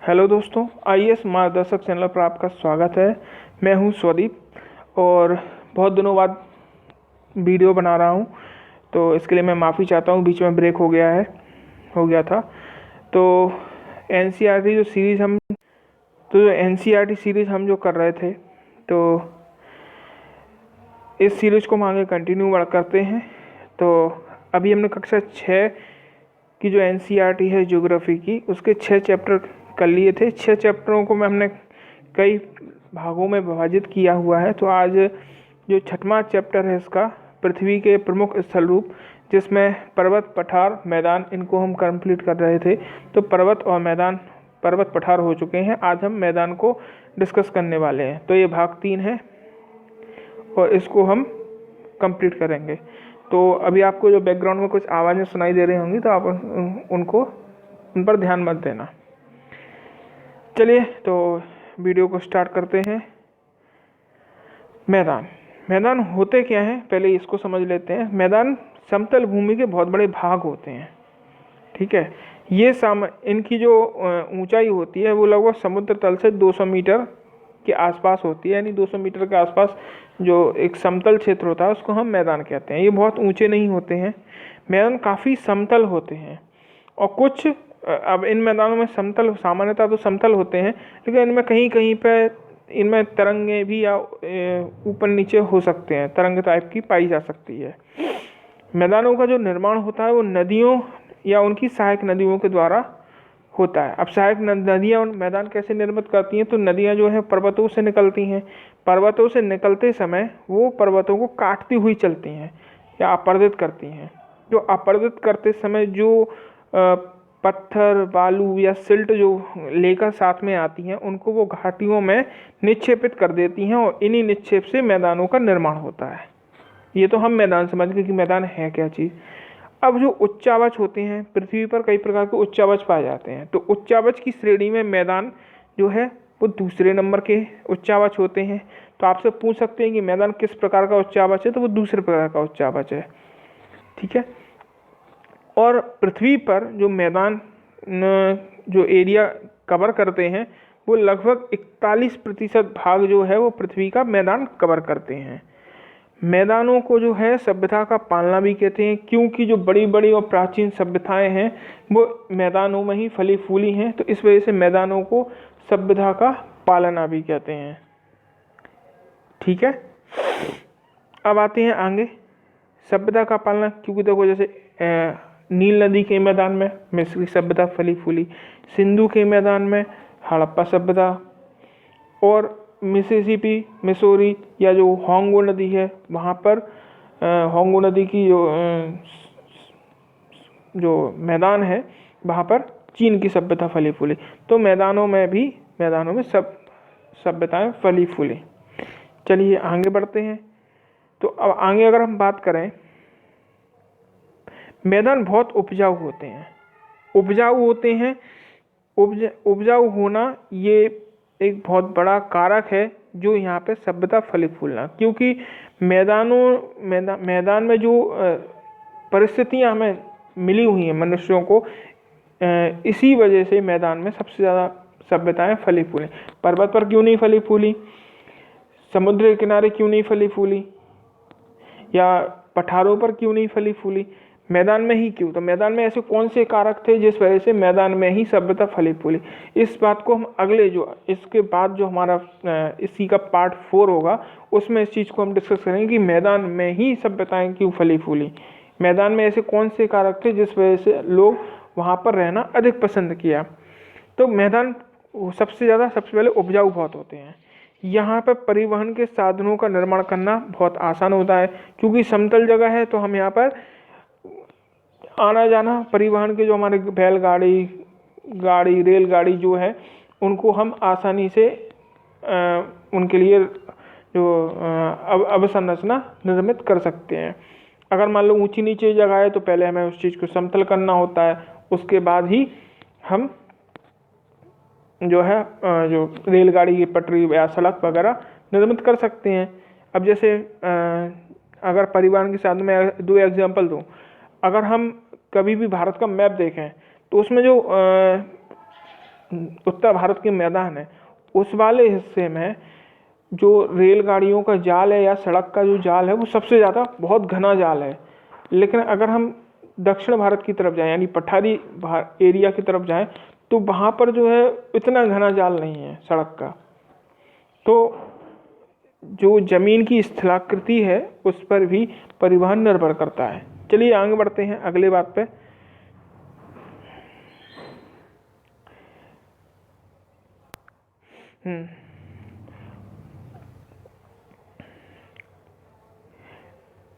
Hello दोस्तों, IAS मार्गदर्शक channel पर आपका स्वागत है। मैं हूं स्वदीप और बहुत दिनों बाद वीडियो बना रहा हूं, तो इसके लिए मैं माफ़ी चाहता हूं। बीच में ब्रेक हो गया था। तो एनसीईआरटी जो सीरीज़ हम जो कर रहे थे, तो इस सीरीज़ को हम आगे कंटिन्यू करते हैं। तो अभी हमने कक्षा 6 की जो एनसीईआरटी है ज्योग्राफी की, उसके 6 चैप्टर कर लिए थे। 6 चैप्टरों को हमने कई भागों में विभाजित किया हुआ है। तो आज जो 6वां चैप्टर है इसका, पृथ्वी के प्रमुख स्थल रूप, जिसमें पर्वत, पठार, मैदान, इनको हम कंप्लीट कर रहे थे। तो पर्वत पठार हो चुके हैं। आज हम मैदान को डिस्कस करने वाले हैं। तो ये भाग 3 है और इसको हम कंप्लीट करेंगे। तो अभी आपको जो बैकग्राउंड में कुछ आवाज़ें सुनाई दे रही होंगी, तो आप उन पर ध्यान मत देना। चलिए तो वीडियो को स्टार्ट करते हैं। मैदान होते क्या हैं, पहले इसको समझ लेते हैं। मैदान समतल भूमि के बहुत बड़े भाग होते हैं, ठीक है। ये इनकी जो ऊंचाई होती है वो लगभग समुद्र तल से 200 मीटर के आसपास होती है। यानी 200 मीटर के आसपास जो एक समतल क्षेत्र होता है उसको हम मैदान कहते हैं। ये बहुत ऊंचे नहीं होते हैं। मैदान काफ़ी समतल होते हैं और कुछ अब इन मैदानों में सामान्यतः तो समतल होते हैं, लेकिन इनमें कहीं कहीं पे इनमें तरंगे भी या ऊपर नीचे हो सकते हैं, तरंग टाइप की पाई जा सकती है। मैदानों का जो निर्माण होता है वो नदियों या उनकी सहायक नदियों के द्वारा होता है। अब सहायक नदियाँ मैदान कैसे निर्मित करती हैं? तो नदियाँ जो है पर्वतों से निकलती हैं। पर्वतों से निकलते समय वो पर्वतों को काटती हुई चलती हैं या अपर्दित करती हैं। जो अपर्दित करते समय जो पत्थर, बालू या सिल्ट जो लेकर साथ में आती हैं, उनको वो घाटियों में निक्षेपित कर देती हैं और इन्हीं निक्षेप से मैदानों का निर्माण होता है। ये तो हम मैदान समझ गए कि मैदान है क्या चीज़। अब जो उच्चावच होते हैं, पृथ्वी पर कई प्रकार के उच्चावच पाए जाते हैं। तो उच्चावच की श्रेणी में मैदान जो है वो दूसरे नंबर के उच्चावच होते हैं। तो आपसे पूछ सकते हैं कि मैदान किस प्रकार का उच्चावच है, तो वो दूसरे प्रकार का उच्चावच है, ठीक है। और पृथ्वी पर जो मैदान जो एरिया कवर करते हैं वो लगभग 41% भाग जो है वो पृथ्वी का मैदान कवर करते हैं। मैदानों को जो है सभ्यता का पालना भी कहते हैं, क्योंकि जो बड़ी बड़ी और प्राचीन सभ्यताएं हैं वो मैदानों में ही फली फूली हैं। तो इस वजह से मैदानों को सभ्यता का पालना भी कहते हैं, ठीक है। अब आते हैं आगे सभ्यता का पालना, क्योंकि देखो जैसे नील नदी के मैदान में मिस्री सभ्यता फली फूली, सिंधु के मैदान में हड़प्पा सभ्यता, और मिसिसिपी, मिसौरी या जो होंगो नदी है वहाँ पर होंगो नदी की जो मैदान है वहाँ पर चीन की सभ्यता फली फूली। तो मैदानों में सब सभ्यताएं फली फूली। चलिए आगे बढ़ते हैं। तो अब आगे अगर हम बात करें, मैदान बहुत उपजाऊ होते हैं। उपजाऊ होना ये एक बहुत बड़ा कारक है जो यहाँ पे सभ्यता फली फूलना, क्योंकि मैदान में जो परिस्थितियाँ हमें मिली हुई हैं मनुष्यों को, इसी वजह से मैदान में सबसे ज़्यादा सभ्यताएं फली फूली। पर्वत पर क्यों नहीं फली फूली, समुद्र के किनारे क्यों नहीं फली फूली, या पठारों पर क्यों नहीं फली फूली, मैदान में ही क्यों? तो मैदान में ऐसे कौन से कारक थे जिस वजह से मैदान में ही सभ्यता फली फूली? इस बात को हम इसके बाद जो हमारा इसी का पार्ट 4 होगा उसमें इस चीज़ को हम डिस्कस करेंगे कि मैदान में ही सभ्यताएं क्यों फली फूली। मैदान में ऐसे कौन से कारक थे जिस वजह से लोग वहाँ पर रहना अधिक पसंद किया। तो मैदान सबसे पहले उपजाऊ बहुत होते हैं। यहाँ पर परिवहन के साधनों का निर्माण करना बहुत आसान होता है, क्योंकि समतल जगह है। तो हम यहाँ पर आना जाना परिवहन के जो हमारे बैलगाड़ी, रेलगाड़ी जो है उनको हम आसानी से उनके लिए जो अवसंरचना निर्मित कर सकते हैं। अगर मान लो ऊंची नीचे जगह है तो पहले हमें उस चीज़ को समतल करना होता है, उसके बाद ही हम जो है जो रेलगाड़ी की पटरी या सड़क वगैरह निर्मित कर सकते हैं। अब जैसे अगर परिवहन के साधन में 2 एग्जाम्पल दूँ, अगर हम कभी भी भारत का मैप देखें तो उसमें जो उत्तर भारत के मैदान है उस वाले हिस्से में जो रेलगाड़ियों का जाल है या सड़क का जो जाल है वो सबसे ज़्यादा बहुत घना जाल है। लेकिन अगर हम दक्षिण भारत की तरफ जाएं यानी पठारी एरिया की तरफ जाएं तो वहाँ पर जो है इतना घना जाल नहीं है सड़क का। तो जो ज़मीन की स्थलाकृति है उस पर भी परिवहन निर्भर करता है। चलिए आगे बढ़ते हैं अगले बात पे।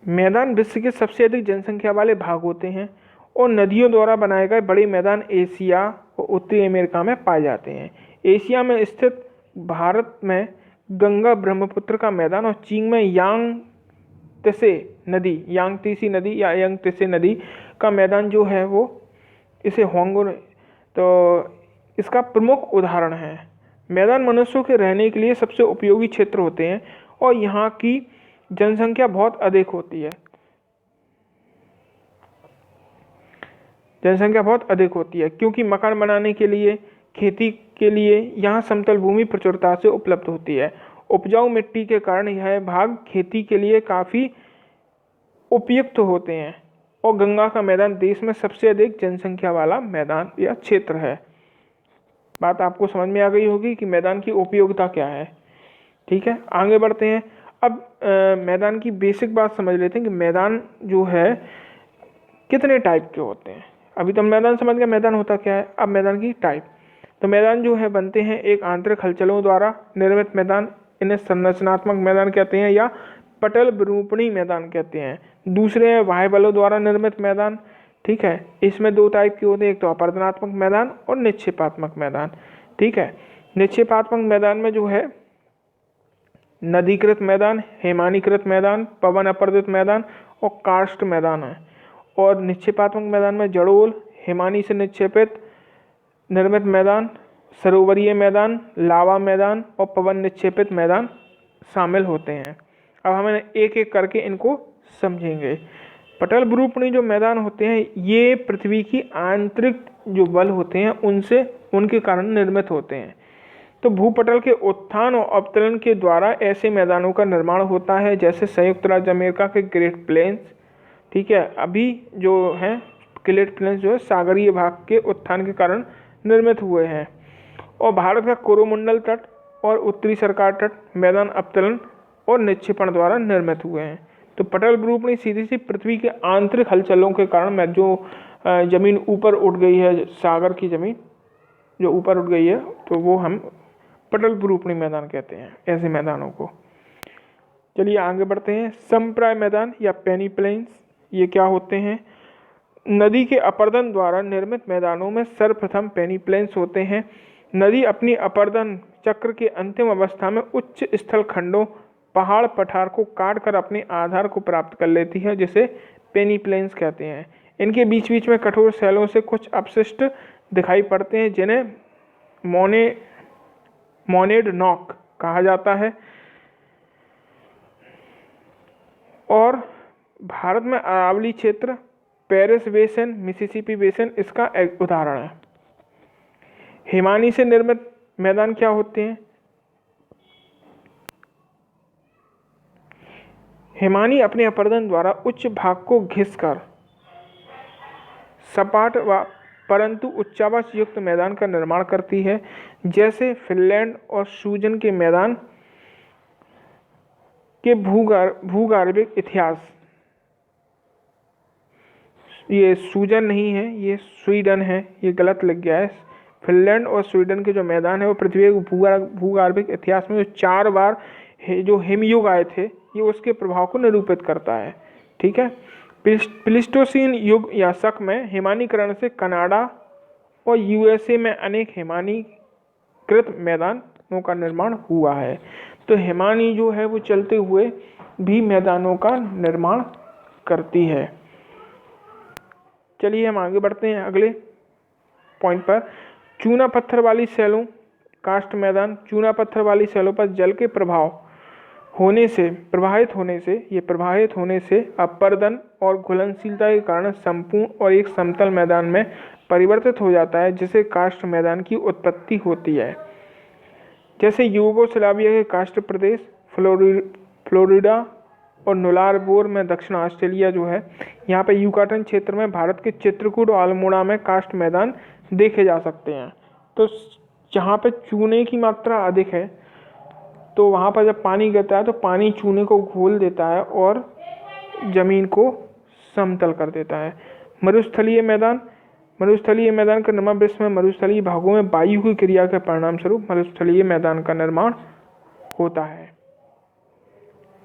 मैदान विश्व के सबसे अधिक जनसंख्या वाले भाग होते हैं और नदियों द्वारा बनाए गए बड़े मैदान एशिया और उत्तरी अमेरिका में पाए जाते हैं। एशिया में स्थित भारत में गंगा ब्रह्मपुत्र का मैदान और चीन में यांगत्से नदी या यांगत्से नदी का मैदान जो है वो इसे होंगो तो इसका प्रमुख उदाहरण है। मैदान मनुष्यों के रहने के लिए सबसे उपयोगी क्षेत्र होते हैं और यहाँ की जनसंख्या बहुत अधिक होती है क्योंकि मकान बनाने के लिए खेती के लिए यहाँ समतल भूमि प्रचुरता से उपलब्ध होती है। उपजाऊ मिट्टी के कारण यह भाग खेती के लिए काफ़ी उपयुक्त होते हैं और गंगा का मैदान देश में सबसे अधिक जनसंख्या वाला मैदान या क्षेत्र है। बात आपको समझ में आ गई होगी कि मैदान की उपयोगिता क्या है। ठीक है, आगे बढ़ते हैं। अब मैदान की बेसिक बात समझ लेते हैं कि मैदान जो है कितने टाइप के होते हैं। अभी तो मैदान समझ गया मैदान होता क्या है। अब मैदान की टाइप, तो मैदान जो है बनते हैं एक आंतरिक हलचलों द्वारा निर्मित मैदान, इन्हें संरचनात्मक मैदान कहते हैं या पटल विरूपणी मैदान कहते हैं। दूसरे हैं बाह्य बलों द्वारा निर्मित मैदान। ठीक है, इसमें दो टाइप के होते हैं, एक तो अपरदनात्मक मैदान और निक्षेपात्मक मैदान। ठीक है, निक्षेपात्मक मैदान में जो है नदीकृत मैदान, हेमानीकृत मैदान, पवन अपर्दित मैदान और कार्स्ट मैदान है। और निक्षेपात्मक मैदान में जड़ोल, हेमानी से निक्षेपित निर्मित मैदान, सरोवरीय मैदान, लावा मैदान और पवन निक्षेपित मैदान शामिल होते हैं। अब हम एक एक करके इनको समझेंगे। पटल विरूपणी जो मैदान होते हैं ये पृथ्वी की आंतरिक जो बल होते हैं उनके कारण निर्मित होते हैं। तो भूपटल के उत्थान और अवतरण के द्वारा ऐसे मैदानों का निर्माण होता है जैसे संयुक्त राज्य अमेरिका के ग्रेट प्लेन्स। ठीक है, अभी जो है ग्रेट प्लेन्स जो है सागरीय भाग के उत्थान के कारण निर्मित हुए हैं। और भारत का कोरोमंडल तट और उत्तरी सरकार तट मैदान अवतरण और निक्षेपण द्वारा निर्मित हुए हैं। तो पटल विरूपणी सीधी सी पृथ्वी के आंतरिक हलचलों के कारण जो जमीन ऊपर उठ गई है, सागर की जमीन जो ऊपर उठ गई है, तो वो हम पटल विरूपणी मैदान कहते हैं ऐसे मैदानों को। चलिए आगे बढ़ते हैं। समप्राय मैदान या पेनी प्लेन्स, ये क्या होते हैं? नदी के अपर्दन द्वारा निर्मित मैदानों में सर्वप्रथम पेनी प्लेन्स होते हैं। नदी अपनी अपर्दन चक्र के अंतिम अवस्था में उच्च स्थल खंडों, पहाड़ पठार को काट कर अपने आधार को प्राप्त कर लेती है, जिसे पेनी प्लेन्स कहते हैं। इनके बीच बीच में कठोर शैलों से कुछ अपशिष्ट दिखाई पड़ते हैं जिन्हें मोनेड नॉक कहा जाता है। और भारत में अरावली क्षेत्र, पेरिस बेसिन, मिसिसिपी बेसिन इसका एक उदाहरण है। हिमानी से निर्मित मैदान क्या होते हैं? हिमानी अपने अपर्दन द्वारा उच्च भाग को घिसकर सपाट व परंतु उच्चावास युक्त मैदान का निर्माण करती है, जैसे फिनलैंड और स्वीडन के मैदान के भूगर्भिक इतिहास। ये स्वीडन नहीं है, ये स्वीडन है, ये गलत लग गया है। फिनलैंड और स्वीडन के जो मैदान है वो पृथ्वी के भूगर्भिक इतिहास में जो 4 बार जो हिमयुग आए थे ये उसके प्रभाव को निरूपित करता है। ठीक है, प्लीस्टोसीन युग या शक में हिमानीकरण से कनाडा और यूएसए में अनेक हिमानीकृत मैदानों का निर्माण हुआ है। तो हिमानी जो है वो चलते हुए भी मैदानों का निर्माण करती है। चलिए हम आगे बढ़ते हैं अगले पॉइंट पर। चूना पत्थर वाली शैलों, कास्ट मैदान। चूना पत्थर वाली शैलों पर जल के प्रवाहित होने से अपर्दन और घुलनशीलता के कारण संपूर्ण और एक समतल मैदान में परिवर्तित हो जाता है, जिससे कार्स्ट मैदान की उत्पत्ति होती है। जैसे यूगोस्लाविया के कार्स्ट प्रदेश, फ्लोरिडा और नुलारबोर में दक्षिण ऑस्ट्रेलिया जो है, यहाँ पे यूकाटन क्षेत्र में भारत के चित्रकूट और अल्मोड़ा में कार्स्ट मैदान देखे जा सकते हैं। तो जहाँ पे चूने की मात्रा अधिक है, तो वहाँ पर जब पानी गिरता है तो पानी चूने को घोल देता है और ज़मीन को समतल कर देता है। मरुस्थलीय मैदान का निर्माण विश्व में मरुस्थलीय भागों में वायु की क्रिया के परिणाम स्वरूप मरुस्थलीय मैदान का निर्माण होता है।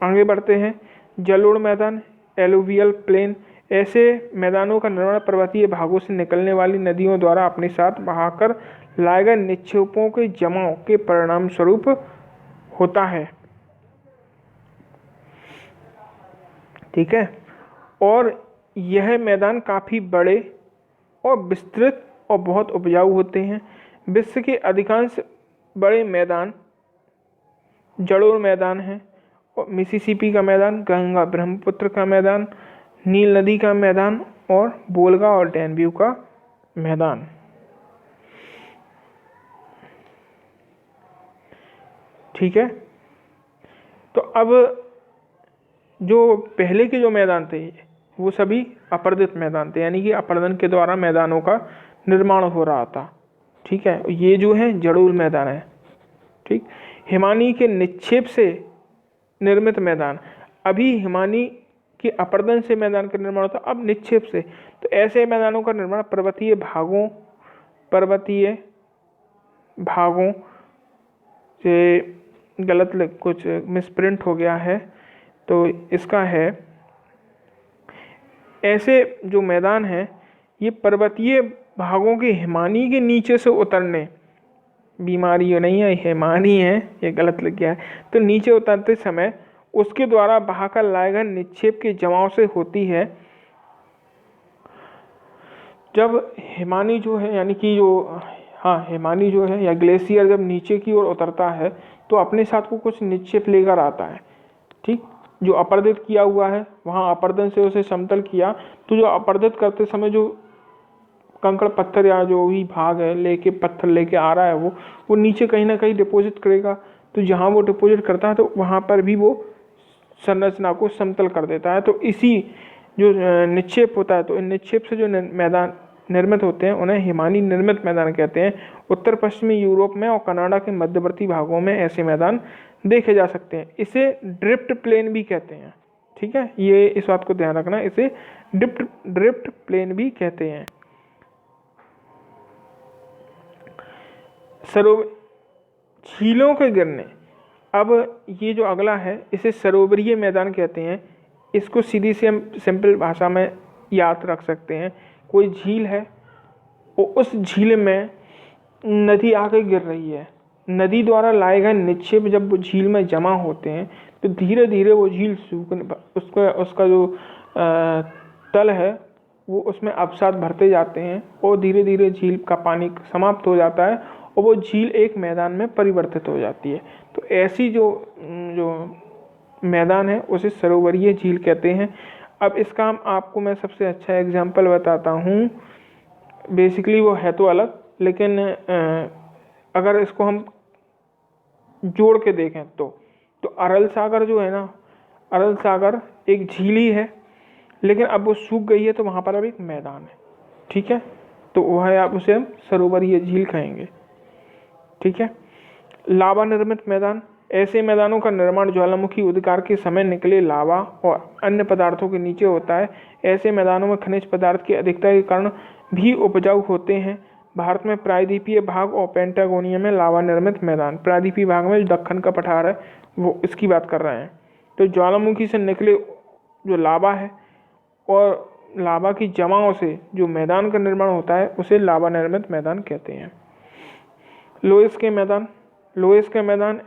आगे बढ़ते हैं। जलोढ़ मैदान, एलुवियल प्लेन, ऐसे मैदानों का निर्माण पर्वतीय भागों से निकलने वाली नदियों द्वारा अपने साथ बहाकर लाए गए निक्षेपों के जमाव के परिणाम स्वरूप होता है। ठीक है। और यह मैदान काफ़ी बड़े और विस्तृत और बहुत उपजाऊ होते हैं। विश्व के अधिकांश बड़े मैदान जलोढ़ मैदान हैं, और मिसिसिपी का मैदान, गंगा ब्रह्मपुत्र का मैदान, नील नदी का मैदान और वोल्गा और डैन्यूब का मैदान। ठीक है। तो अब जो पहले के जो मैदान थे वो सभी अपर्दित मैदान थे, यानी कि अपर्दन के द्वारा मैदानों का निर्माण हो रहा था। ठीक है। ये जो है जलोढ़ मैदान है। ठीक। हिमानी के निक्षेप से निर्मित मैदान, अभी हिमानी के अपर्दन से मैदान का निर्माण होता, अब निक्षेप से। तो ऐसे मैदानों का निर्माण पर्वतीय भागों से गलत कुछ मिसप्रिंट हो गया है, तो इसका है ऐसे जो मैदान हैं ये पर्वतीय भागों के हिमानी के नीचे से उतरने, बीमारी नहीं है, हिमानी है, ये गलत लग गया है, तो नीचे उतरते समय उसके द्वारा बहाकर लाए गए निक्षेप के जमाव से होती है। जब हिमानी जो है, यानी कि जो हिमानी जो है या ग्लेशियर जब नीचे की ओर उतरता है तो अपने साथ को कुछ निक्षेप लेकर आता है। ठीक। जो अपर्दित किया हुआ है वहाँ अपर्दन से उसे समतल किया, तो जो अपर्दित करते समय जो कंकड़ पत्थर या जो भी भाग है पत्थर लेके आ रहा है वो नीचे कहीं ना कहीं डिपॉजिट करेगा। तो जहाँ वो डिपॉजिट करता है तो वहाँ पर भी वो संरचना को समतल कर देता है। तो इसी जो निक्षेप होता है, तो इन निक्षेप से जो मैदान निर्मित होते हैं उन्हें हिमानी निर्मित मैदान कहते हैं। उत्तर पश्चिमी यूरोप में और कनाडा के मध्यवर्ती भागों में ऐसे मैदान देखे जा सकते हैं। इसे ड्रिफ्ट प्लेन भी कहते हैं। ठीक है। ये इस बात को ध्यान रखना, इसे ड्रिफ्ट प्लेन भी कहते हैं। झीलों के गिरने, अब ये जो अगला है इसे सरोवरीय मैदान कहते हैं। इसको सीधी से हम सिंपल भाषा में याद रख सकते हैं। कोई झील है और उस झील में नदी आके गिर रही है, नदी द्वारा लाए गए निक्षेप जब वो झील में जमा होते हैं तो धीरे धीरे वो झील सूखने, उसका जो तल है वो उसमें अवसाद भरते जाते हैं और धीरे धीरे झील का पानी समाप्त हो जाता है और वो झील एक मैदान में परिवर्तित हो जाती है। तो ऐसी जो मैदान है उसे सरोवरीय झील कहते हैं। अब इसका आपको मैं सबसे अच्छा एग्जाम्पल बताता हूँ। बेसिकली वो है तो अलग, लेकिन अगर इसको हम जोड़ के देखें तो अरल सागर जो है ना, अरल सागर एक झील ही है, लेकिन अब वो सूख गई है तो वहाँ पर अब एक मैदान है। ठीक है। तो वह आप उसे हम सरोवरीय झील कहेंगे। ठीक है। लावा निर्मित मैदान, ऐसे मैदानों का निर्माण ज्वालामुखी उद्गार के समय निकले लावा और अन्य पदार्थों के नीचे होता है। ऐसे मैदानों में खनिज पदार्थ की अधिकता के कारण भी उपजाऊ होते हैं। भारत में प्रायद्वीपीय भाग और पेंटागोनिया में लावा निर्मित मैदान, प्रायद्वीपीय भाग में दक्कन का पठार है वो इसकी बात कर रहे हैं। तो ज्वालामुखी से निकले जो लावा है और लावा की जमाओं से जो मैदान का निर्माण होता है उसे लावा निर्मित मैदान कहते हैं। लोएस के मैदान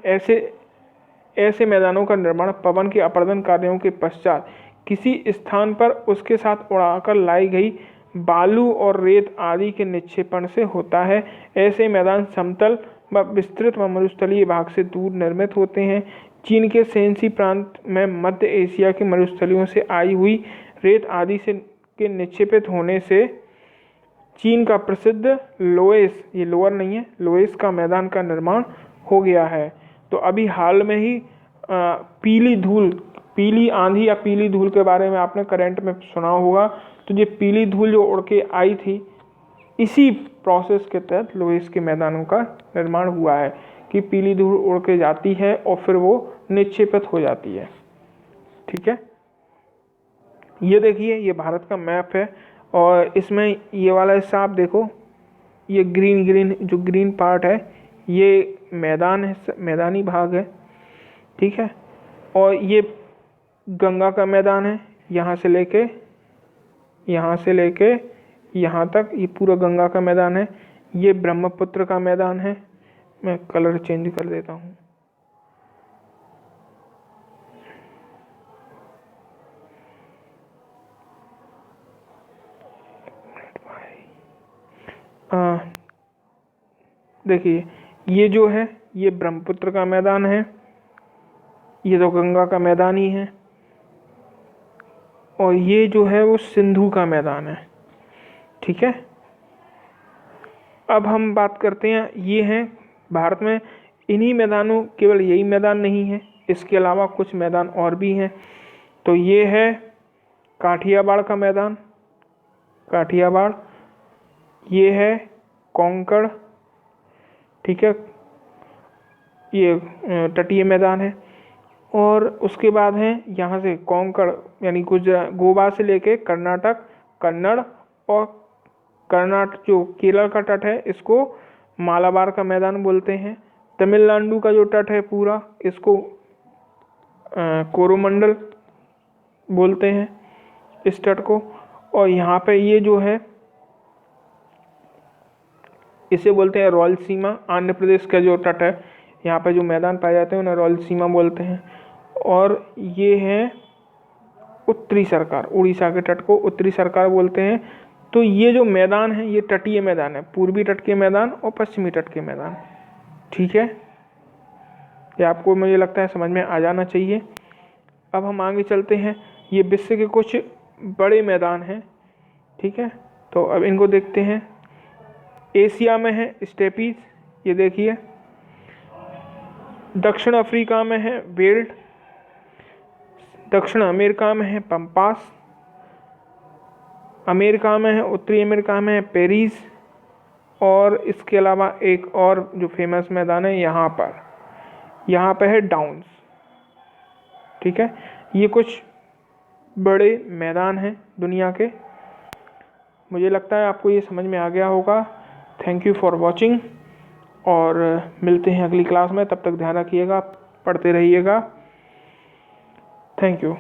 ऐसे मैदानों का निर्माण पवन के अपर्दन कार्यों के पश्चात किसी स्थान पर उसके साथ उड़ाकर लाई गई बालू और रेत आदि के निक्षेपण से होता है। ऐसे मैदान समतल व विस्तृत व मरुस्थलीय भाग से दूर निर्मित होते हैं। चीन के शेंसी प्रांत में मध्य एशिया की मरुस्थलियों से आई हुई रेत आदि से के निक्षेपित होने से चीन का प्रसिद्ध लोएस, ये लोअर नहीं है, लोएस का मैदान का निर्माण हो गया है। तो अभी हाल में ही पीली धूल, पीली आंधी या पीली धूल के बारे में आपने करंट में सुना होगा। तो ये पीली धूल जो उड़ के आई थी, इसी प्रोसेस के तहत लोएस के मैदानों का निर्माण हुआ है कि पीली धूल उड़ के जाती है और फिर वो निक्षेपित हो जाती है। ठीक है, ये देखिए, ये भारत का मैप है और इसमें ये वाला हिस्सा आप देखो, ये ग्रीन जो ग्रीन पार्ट है ये मैदान है, मैदानी भाग है। ठीक है, और ये गंगा का मैदान है, यहाँ से लेके यहाँ तक ये पूरा गंगा का मैदान है। ये ब्रह्मपुत्र का मैदान है। मैं कलर चेंज कर देता हूँ। देखिए, ये जो है ये ब्रह्मपुत्र का मैदान है, ये तो गंगा का मैदान ही है, और ये जो है वो सिंधु का मैदान है। ठीक है, अब हम बात करते हैं, ये हैं भारत में इन्हीं मैदानों, केवल यही मैदान नहीं है, इसके अलावा कुछ मैदान और भी हैं। तो ये है काठियावाड़ का मैदान, काठियावाड़, ये है कोंकण। ठीक है, ये तटीय मैदान है। और उसके बाद है यहाँ से कोंकण यानी गुजरात, गोवा से लेके कर्नाटक, कन्नड़ और कर्नाटक जो केरल का तट है इसको मालाबार का मैदान बोलते हैं। तमिलनाडु का जो तट है पूरा इसको कोरोमंडल बोलते हैं इस तट को। और यहाँ पे ये जो है इसे बोलते हैं रायलसीमा। आंध्र प्रदेश का जो तट है, यहाँ पे जो मैदान पाए जाते हैं उन्हें रायलसीमा बोलते हैं। और ये है उत्तरी सरकार, उड़ीसा के तट को उत्तरी सरकार बोलते हैं। तो ये जो मैदान है ये तटीय मैदान है, पूर्वी तट के मैदान और पश्चिमी तट के मैदान। ठीक है, ये आपको मुझे लगता है समझ में आ जाना चाहिए। अब हम आगे चलते हैं, ये विश्व के कुछ बड़े मैदान हैं। ठीक है, तो अब इनको देखते हैं। एशिया में है स्टेपीज, ये देखिए। दक्षिण अफ्रीका में है वेल्ड। दक्षिण अमेरिका में है पम्पास। अमेरिका में है, उत्तरी अमेरिका में है पेरिस। और इसके अलावा एक और जो फेमस मैदान है यहाँ पर है डाउन्स। ठीक है, ये कुछ बड़े मैदान हैं दुनिया के। मुझे लगता है आपको ये समझ में आ गया होगा। थैंक यू फॉर वॉचिंग, और मिलते हैं अगली क्लास में। तब तक ध्यान रखिएगा, पढ़ते रहिएगा। Thank you.